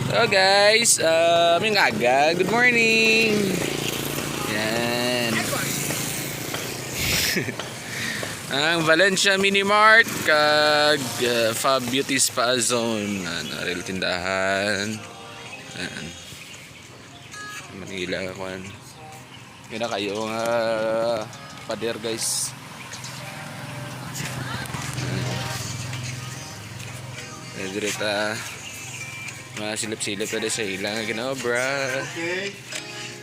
Hello guys, may aga. Good morning. Yan. Ang Valencia Mini Mart kag Fab Beauty Spa Zone. Naril tindahan. Yan. Manila kwan. Kaya kayo nga pader guys. Direta mga silip-silip na sa ilang ginobra. Okay.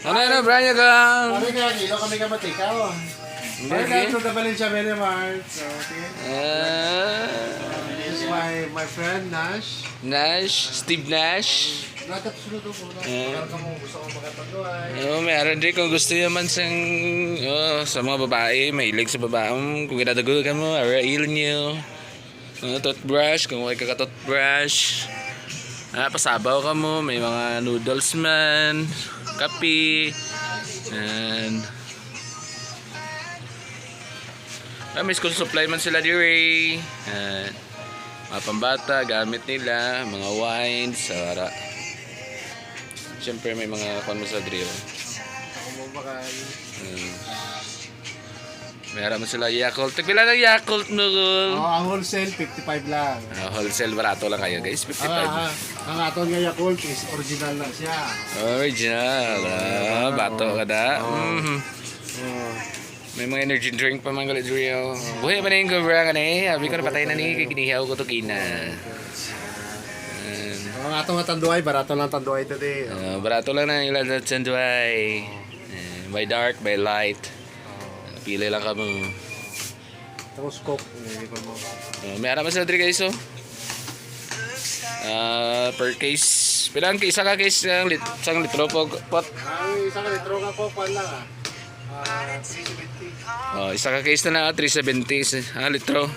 Ano bra niya kang? Kami kaya kilo kami ka matikaw. Okay, guys, to the Valencia Mini Mart. So, okay. This is my friend Nash. Steve Nash. Nakatsulo po na. Kung mo gusto kong makapagduay. Meron din kung gusto naman sa mga babae, mahilig sa babae. Kung kinadago ka mo, arail nyo. Toothbrush, kung may kaka-toothbrush. Pasabaw ka mo, may mga noodles man, kape, and may school supply man sila dire. Mga pambata, gamit nila, mga wines, sara. Siyempre may mga kamo sa drill. Ako mo baka Meron mo sila Yakult. Tagpila ng Yakult mo. ang wholesale 55 lang. Wholesale barato lang kayo guys, 55. Ang aton nga Yakult is original lang siya. Original. Bato ka na. May mga energy drink pa man galit Rio. Buhay pa na yung gobra ka na eh. Sabi ko na patay na ni kinihaw ko to kina. Ang atong nga tanduay, barato lang tanduay today. Barato lang na ilan sa Sanduay. By dark, by light. Pili lang ka mo. Tapos coke. May araman sila 3 guys oh. Per case. Pilang isa ka case ng isang litro po pot. Ang isang litro nga coke lang 370. Isa ka case na 370 litro.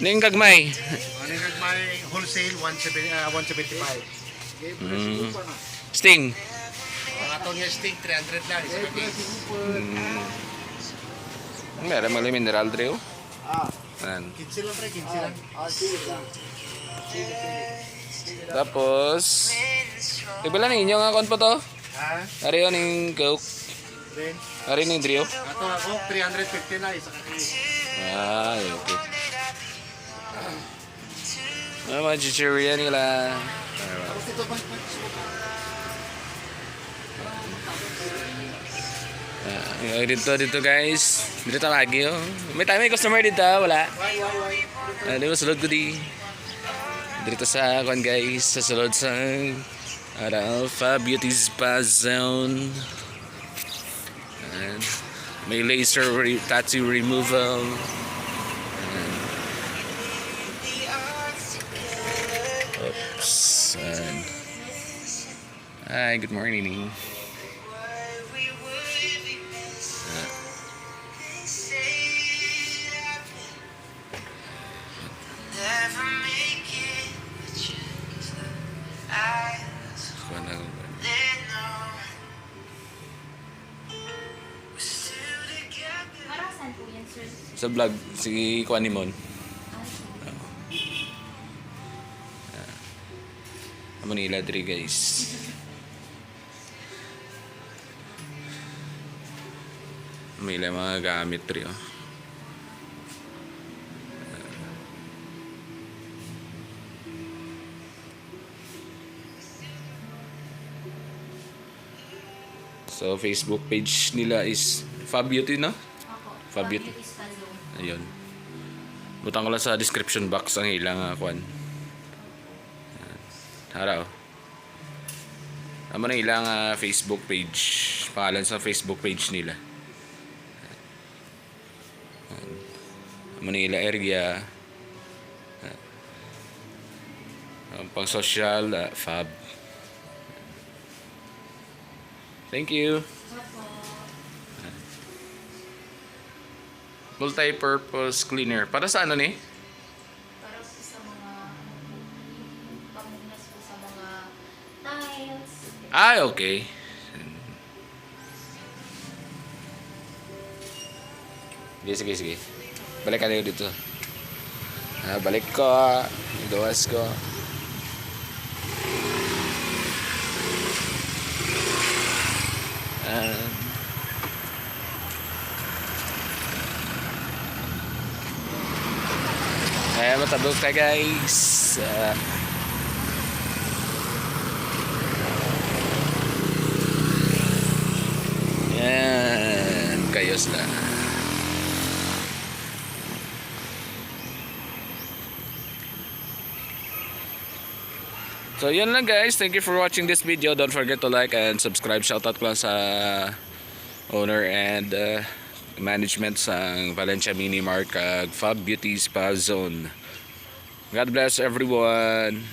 Ning kagmay. Ano yung may wholesale 175. Sting. Ang aton nga stick 300 lang. Meron mga mineral drill. Ayan. 15 lang pre, 15 lang. Tapos ibala ninyo nga kon po to. Ari yun yung coke. Ari yung drill. Ato ako 350 na isa ka case. Okay. Mga chicheria nila. Dito guys. Dito lagi oh. May customer dito, wala. Di ba sulod ko di. Dito sa kuan guys, sa sulod sa Alpha Beauty Spa Zone. And may laser tattoo removal. Oops. Hi, good morning. Sa vlog si Kwanimon. Manila 3 guys. May mga gamit 3 oh. So Facebook page nila is Fab Beauty no? Fab Beauty. Ayun. Butang ko lang sa description box ang ilang kwan. Haraw. Amo na ilang Facebook page. Pangalan sa Facebook page nila. Amo na ilang area. Pang social, Fab. Thank you. Multi-purpose cleaner. Para sa ano ni? Para po sa mga pamunas po sa mga tiles. Okay. Sige. Balik ka na dito. Balik ko. Idawas ko. Yan. Matabog ka guys. Yan. Kayos na. So yun lang guys, thank you for watching this video. Don't forget to like and subscribe. Shoutout ko lang sa owner and management sa Valencia Mini Mart kag Fab Beauty Spa Zone. God bless everyone.